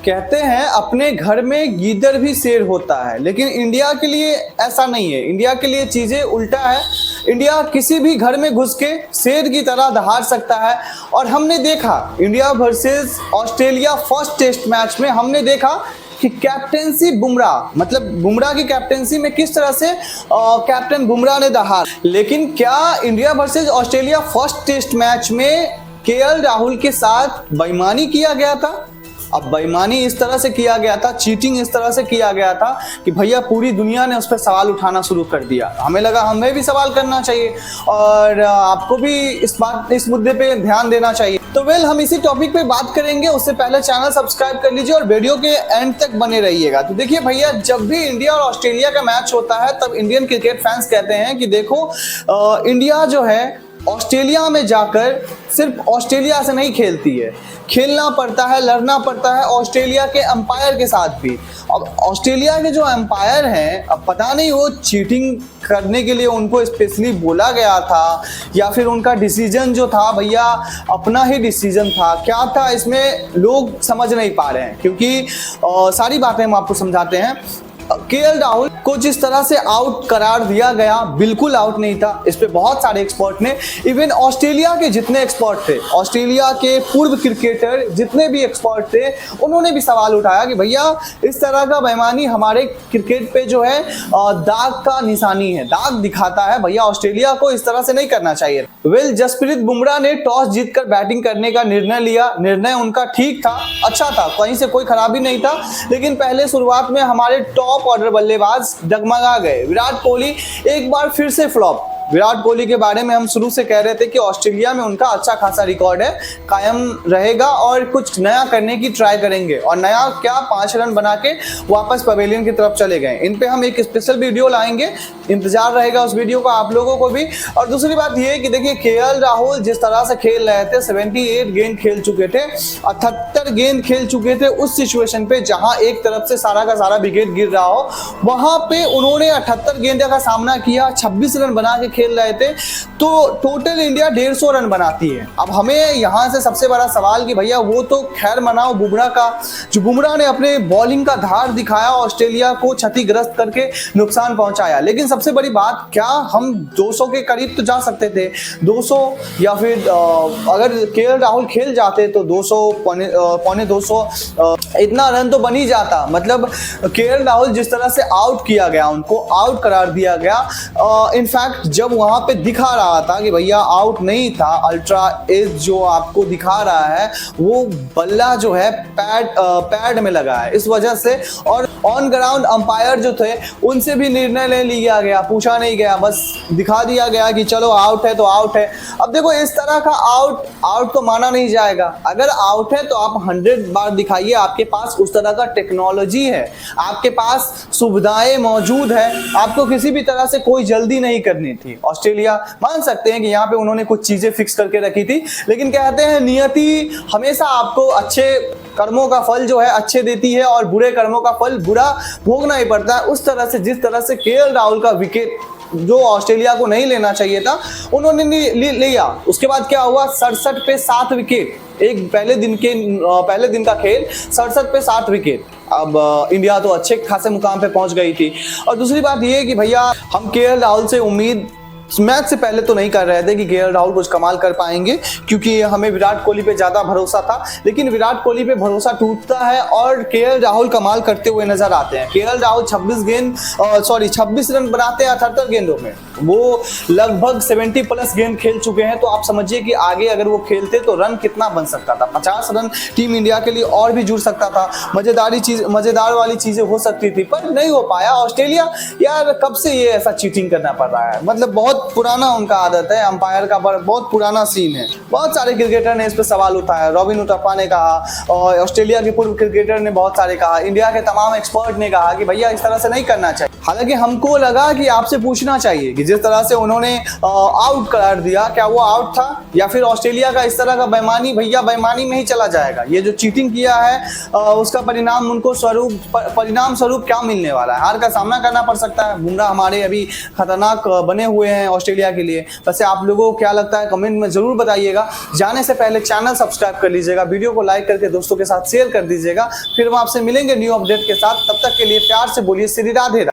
कहते हैं अपने घर में गीदड़ भी शेर होता है, लेकिन इंडिया के लिए ऐसा नहीं है। इंडिया के लिए चीजें उल्टा है। इंडिया किसी भी घर में घुस के शेर की तरह दहाड़ सकता है। और हमने देखा India versus Australia first test match में हमने देखा कि कैप्टेंसी बुमराह, मतलब बुमराह की कैप्टेंसी में किस तरह से कैप्टन बुमराह ने दहाड़। लेकिन क्या India versus Australia first test match में केएल राहुल के साथ बेईमानी किया गया था? अब बेईमानी इस तरह से किया गया था, चीटिंग इस तरह से किया गया था कि भैया पूरी दुनिया ने उस पर सवाल उठाना शुरू कर दिया। हमें लगा हमें भी सवाल करना चाहिए और आपको भी इस मुद्दे पे ध्यान देना चाहिए। तो हम इसी टॉपिक पे बात करेंगे। उससे पहले चैनल सब्सक्राइब कर लीजिए और वीडियो के एंड तक बने रहिएगा। तो देखिए भैया, जब भी इंडिया और ऑस्ट्रेलिया का मैच होता है तब इंडियन क्रिकेट फैंस कहते हैं कि देखो इंडिया जो है ऑस्ट्रेलिया में जाकर सिर्फ ऑस्ट्रेलिया से नहीं खेलती है, खेलना पड़ता है, लड़ना पड़ता है ऑस्ट्रेलिया के अंपायर के साथ भी। अब ऑस्ट्रेलिया के जो अंपायर हैं, अब पता नहीं वो चीटिंग करने के लिए उनको स्पेशली बोला गया था या फिर उनका डिसीजन जो था भैया अपना ही डिसीजन था, क्या था इसमें लोग समझ नहीं पा रहे हैं। क्योंकि सारी बातें हम आपको समझाते हैं। केएल राहुल को जिस तरह से आउट करार दिया गया, बिल्कुल आउट नहीं था। इस पे बहुत सारे एक्सपर्ट ने, इवन ऑस्ट्रेलिया के जितने एक्सपर्ट थे, ऑस्ट्रेलिया के पूर्व क्रिकेटर जितने भी एक्सपर्ट थे, उन्होंने भी सवाल उठाया कि भैया इस तरह का बेईमानी हमारे क्रिकेट पे जो है दाग का निशानी है, दाग दिखाता है। भैया ऑस्ट्रेलिया को इस तरह से नहीं करना चाहिए। जसप्रीत बुमराह ने टॉस जीतकर बैटिंग करने का निर्णय लिया। निर्णय उनका ठीक था, अच्छा था, कहीं से कोई खराबी नहीं था। लेकिन पहले शुरुआत में हमारे टॉप ऑर्डर बल्लेबाज डगमगा गए। विराट कोहली एक बार फिर से फ्लॉप। विराट कोहली के बारे में हम शुरू से कह रहे थे कि ऑस्ट्रेलिया में उनका अच्छा खासा रिकॉर्ड है, कायम रहेगा और कुछ नया करने की ट्राई करेंगे। और नया क्या, 5 रन बना के वापस पवेलियन की तरफ चले गए। इन पे हम एक स्पेशल वीडियो लाएंगे, इंतजार रहेगा उस वीडियो का आप लोगों को भी। और दूसरी बात ये कि देखिए केएल राहुल जिस तरह से खेल रहे थे, 78 गेंद खेल चुके थे, 78 गेंद खेल चुके थे उस सिचुएशन पे जहां एक तरफ से सारा का सारा विकेट गिर रहा हो, वहां पे उन्होंने 78 गेंद का सामना किया, 26 रन बना के खेल रहे थे। तो टोटल इंडिया 150 रन बनाती है। अब हमें यहां से सबसे बड़ा सवाल कि भैया वो तो खैर मनाओ बुमराह का, जो बुमराह ने अपने बॉलिंग का धार दिखाया, ऑस्ट्रेलिया को क्षतिग्रस्त करके नुकसान पहुंचाया। लेकिन सबसे बड़ी बात, क्या हम 200 के करीब तो जा सकते थे? 200 या फिर अगर केएल राहुल खेल जाते तो 200 पौने 200 इतना रन तो बन ही जाता। मतलब केएल राहुल जिस तरह से आउट किया गया, उनको आउट करार दिया गया। इनफैक्ट जब वहां पे दिखा रहा था कि भैया आउट नहीं था, अल्ट्रा एज जो आपको दिखा रहा है वो बल्ला जो है पैड में लगा है, इस वजह से। और ऑन ग्राउंड अंपायर जो थे उनसे भी निर्णय ले लिया गया, पूछा नहीं गया, बस दिखा दिया गया कि चलो आउट है तो आउट है। अब देखो इस तरह का आउट तो माना नहीं जाएगा। अगर आउट है तो आप 100 बार दिखाइए, आपके पास उस तरह का टेक्नोलॉजी है, आपके पास सुविधाएं मौजूद है, आपको किसी भी तरह से कोई जल्दी नहीं करनी थी। ऑस्ट्रेलिया मान सकते हैं कि यहाँ पे उन्होंने कुछ चीजें फिक्स करके रखी थी, लेकिन कहते हैं नियति हमेशा आपको अच्छे कर्मों का फल जो है अच्छे देती है और बुरे कर्मों का फल बुरा भोगना ही पड़ता है। उस तरह से जिस तरह से केएल राहुल का विकेट जो ऑस्ट्रेलिया को नहीं लेना चाहिए था उन्होंने लिया, उसके बाद क्या हुआ, 67 पे 7 विकेट। एक पहले दिन का खेल, 67 पे 7 विकेट। अब इंडिया तो अच्छे खासे मुकाम पे पहुंच गई थी। और दूसरी बात ये कि भैया हम केएल राहुल से उम्मीद मैच से पहले तो नहीं कर रहे थे कि केएल राहुल कुछ कमाल कर पाएंगे, क्योंकि हमें विराट कोहली पे ज्यादा भरोसा था। लेकिन विराट कोहली पे भरोसा टूटता है और केएल राहुल कमाल करते हुए नजर आते हैं। केएल राहुल 26 रन बनाते हैं 78 गेंदों में। वो लगभग 70 प्लस गेंद खेल चुके हैं। तो आप समझिए कि आगे अगर वो खेलते तो रन कितना बन सकता था। 50 रन टीम इंडिया के लिए और भी जुड़ सकता था, मजेदार वाली चीजें हो सकती थी, पर नहीं हो पाया। ऑस्ट्रेलिया यार कब से ये ऐसा चीटिंग करना पड़ रहा है, मतलब बहुत पुराना उनका आदत है, अंपायर का बहुत पुराना सीन है। बहुत सारे क्रिकेटर ने इस पे सवाल उठाया, रॉबिन उथप्पा ने कहा और ऑस्ट्रेलिया के पूर्व क्रिकेटर ने बहुत सारे कहा, इंडिया के तमाम एक्सपर्ट ने कहा कि भैया इस तरह से नहीं करना चाहिए। हालांकि हमको लगा कि आपसे पूछना चाहिए कि जिस तरह से उन्होंने आउट करार दिया, क्या वो आउट था या फिर ऑस्ट्रेलिया का इस तरह का बेईमानी, भैया बेईमानी में ही चला जाएगा। ये जो चीटिंग किया है उसका परिणाम स्वरूप क्या मिलने वाला है, हार का सामना करना पड़ सकता है। बुमराह हमारे अभी खतरनाक बने हुए हैं ऑस्ट्रेलिया के लिए। वैसे आप लोगों को क्या लगता है कमेंट में जरूर बताइएगा। जाने से पहले चैनल सब्सक्राइब कर लीजिएगा, वीडियो को लाइक करके दोस्तों के साथ शेयर कर दीजिएगा। फिर हम आपसे मिलेंगे न्यू अपडेट के साथ, तब तक के लिए प्यार से बोलिए श्री राधे।